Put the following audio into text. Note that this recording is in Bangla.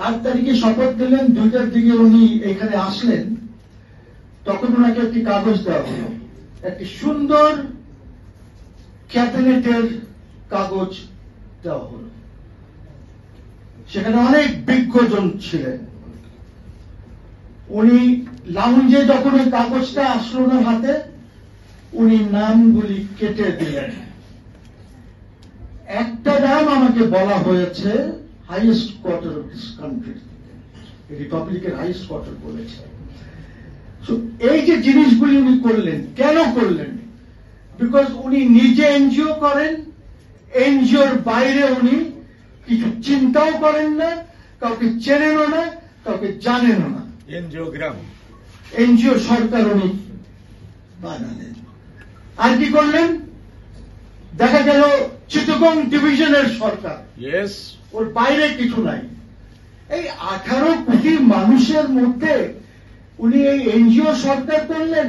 8 তারিখে শপথ দিলেন, 2টার দিকে উনি এখানে আসলেন, তখন ওনাকে একটি কাগজ দেওয়া হলো, একটি সুন্দর ক্যাবিনেটের কাগজ দেওয়া হলো। সেখানে অনেক বিজ্ঞজন ছিলেন। উনি লাউঞ্জে যখন ওই কাগজটা আসলো না হাতে, উনি নামগুলি কেটে দিলেন। একটা নাম আমাকে বলা হয়েছে highest quarter of this country, রিপাবলিকের হাইয়েস্ট কোয়ার্টার বলেছে। এই যে জিনিসগুলি উনি করলেন, কেন করলেন? বিকজ উনি নিজে এনজিও করেন, এনজিওর বাইরে উনি কিছু চিন্তাও করেন না, কাউকে চেনেনও না, কাউকে জানেনও না। এনজিও সরকার উনি বানালেন। আর কি করলেন? দেখা গেল চিটাগং ডিভিশনের সরকার, ওর বাইরে কিছু নাই। এই 18 কোটি মানুষের মধ্যে উনি এই এনজিও সরকার করলেন।